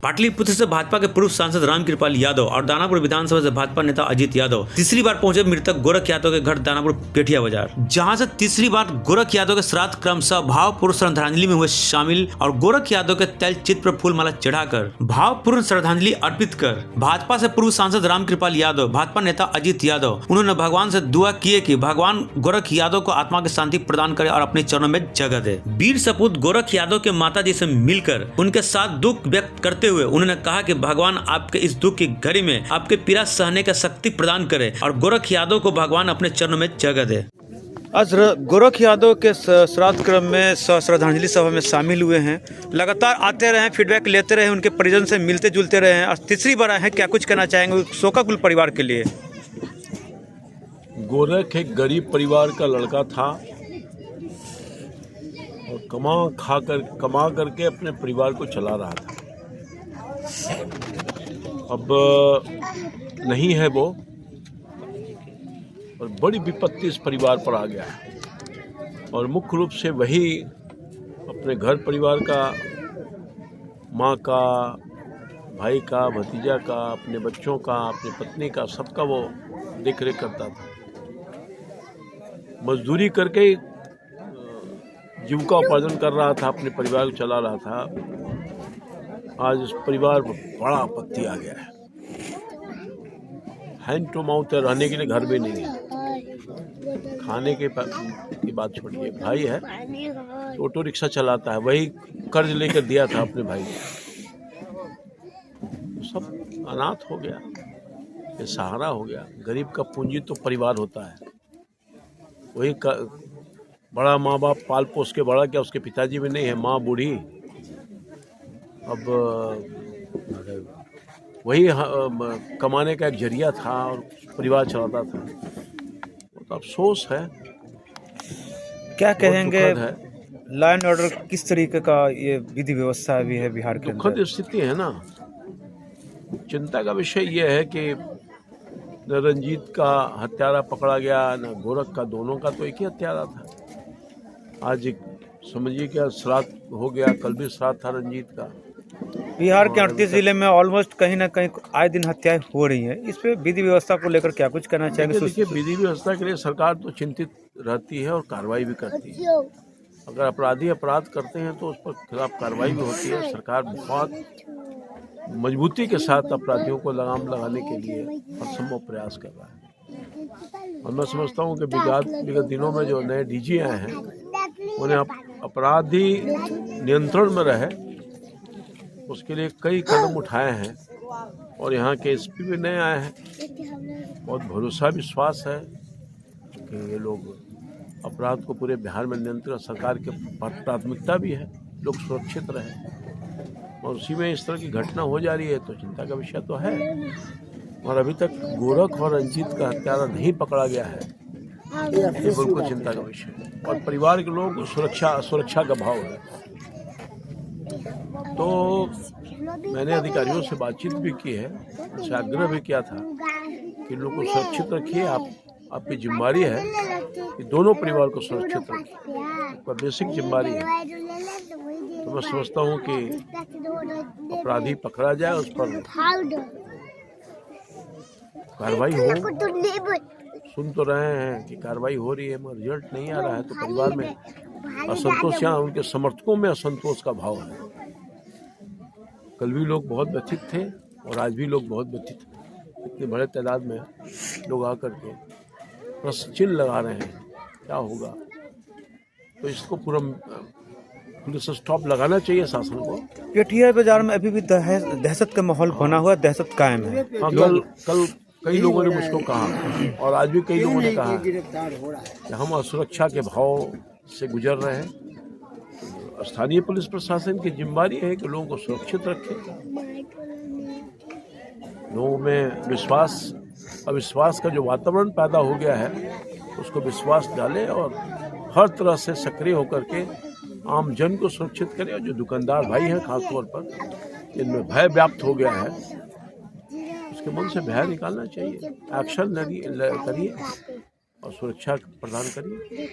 पाटलिपुत्र से भाजपा के पूर्व सांसद रामकृपाल यादव और दानापुर विधानसभा से भाजपा नेता अजीत यादव तीसरी बार पहुंचे मृतक गोरख यादव के घर दानापुर पेठिया बाजार, जहां से तीसरी बार गोरख यादव के श्राद्ध क्रम सह भावपूर्ण श्रद्धांजलि में हुए शामिल और गोरख यादव के तैल चित्र पर फूलमाला चढ़ाकर भावपूर्ण श्रद्धांजलि अर्पित कर भाजपा से पूर्व सांसद रामकृपाल यादव, भाजपा नेता अजीत यादव, उन्होंने भगवान से दुआ किए कि भगवान गोरख यादव को आत्मा की शांति प्रदान करे और अपने चरणों में जगह दे। वीर सपूत गोरख यादव के माता जी से मिलकर उनके साथ दुख व्यक्त करते हुए उन्होंने कहा कि भगवान आपके इस दुख की घड़ी में आपके पीड़ा सहने का शक्ति प्रदान करे और गोरख यादव को भगवान अपने चरणों में जगह दे। आज गोरख यादव के श्राद्ध क्रम में श्रद्धांजलि सभा में शामिल हुए हैं। लगातार आते रहे, फीडबैक लेते रहे, उनके परिजन से मिलते जुलते रहे हैं और तीसरी बार आए हैं। क्या कुछ कहना चाहेंगे शोकाकुल परिवार के लिए? गोरख एक गरीब परिवार का लड़का था और कमा करके अपने परिवार को चला रहा था। अब नहीं है वो और बड़ी विपत्ति इस परिवार पर आ गया है और मुख्य रूप से वही अपने घर परिवार का, माँ का, भाई का, भतीजा का, अपने बच्चों का, अपनी पत्नी का, सबका वो देख रेख करता था। मजदूरी करके जीविका उपार्जन कर रहा था, अपने परिवार को चला रहा था। आज इस परिवार पर बड़ा आपत्ति आ गया है। हैंड टू माउथ है, रहने के लिए घर भी नहीं है, खाने की बात छोड़िए। भाई है, ऑटो रिक्शा चलाता है, वही कर्ज लेकर दिया था अपने भाई को। सब अनाथ हो गया, ये सहारा हो गया। गरीब का पूंजी तो परिवार होता है। वही बड़ा माँ बाप पाल पोस के बड़ा किया, उसके पिताजी भी नहीं है, माँ बूढ़ी। अब वही कमाने का एक जरिया था और परिवार चलाता था। तो अफसोस है। क्या कहेंगे, लॉ एंड ऑर्डर किस तरीके का ये विधि व्यवस्था भी है बिहार के अंदर? दुखद स्थिति है ना। चिंता का विषय ये है कि न रंजीत का हत्यारा पकड़ा गया, न गोरख का, दोनों का तो एक ही हत्यारा था। आज समझिए क्या श्राद्ध हो गया, कल भी श्राद्ध था रंजीत का। बिहार के 38 जिले में ऑलमोस्ट कहीं ना कहीं आए दिन हत्याएं हो रही हैं। इस पे विधि व्यवस्था को लेकर क्या कुछ कहना चाहेंगे? देखिए, विधि व्यवस्था के लिए सरकार तो चिंतित रहती है और कार्रवाई भी करती है। अगर अपराधी अपराध करते हैं तो उस पर खिलाफ कार्रवाई भी होती है। सरकार बहुत मजबूती के साथ अपराधियों को लगाम लगाने के लिए हरसंभव प्रयास कर रहा है। और मैं समझता हूँ कि विगत दिनों में जो नए डीजी आए हैं, उन्हें अपराधी नियंत्रण में रहे, उसके लिए कई कदम उठाए हैं। और यहाँ के एसपी भी नए आए हैं। बहुत भरोसा विश्वास है कि ये लोग अपराध को पूरे बिहार में नियंत्रण, सरकार के प्राथमिकता भी है, लोग सुरक्षित रहें। और उसी में इस तरह की घटना हो जा रही है तो चिंता का विषय तो है। और अभी तक गोरख और रंजीत का हत्यारा नहीं पकड़ा गया है, ये बिल्कुल चिंता का विषय। और परिवार के लोगों को सुरक्षा का भाव है। तो मैंने अधिकारियों से बातचीत भी की है, उनसे आग्रह भी किया था कि लोगों को सुरक्षित रखिए। आपकी जिम्मेदारी है कि दोनों परिवार को सुरक्षित रखिए, आपका बेसिक जिम्मेदारी है। तो मैं समझता हूँ कि अपराधी पकड़ा जाए, उस पर कार्रवाई हो। सुन तो रहे हैं कि कार्रवाई हो रही है, मगर रिजल्ट नहीं आ रहा है, तो परिवार में असंतोष या उनके समर्थकों में असंतोष का भाव है। कल भी लोग बहुत व्यथित थे और आज भी लोग बहुत व्यथित हैं। इतने बड़े तादाद में लोग आकर के प्रश्न चिन्ह लगा रहे हैं, क्या होगा। तो इसको पूरा पुलिस स्टॉप लगाना चाहिए शासन को। पेठिया बाजार में अभी भी दहशत का माहौल बना हुआ, दहशत कायम है। हाँ, कल कई लोगों ने मुझको कहा और आज भी कई लोगों ने कहा कि हम असुरक्षा के भाव से गुजर रहे हैं। स्थानीय पुलिस प्रशासन की जिम्मेदारी है कि लोगों को सुरक्षित रखे, लोगों में अविश्वास का जो वातावरण पैदा हो गया है उसको विश्वास डाले और हर तरह से सक्रिय होकर के आम जन को सुरक्षित करें। और जो दुकानदार भाई हैं खासतौर पर, जिनमें भय व्याप्त हो गया है, उसके मन से भय निकालना चाहिए। एक्शन करिए और सुरक्षा प्रदान करिए।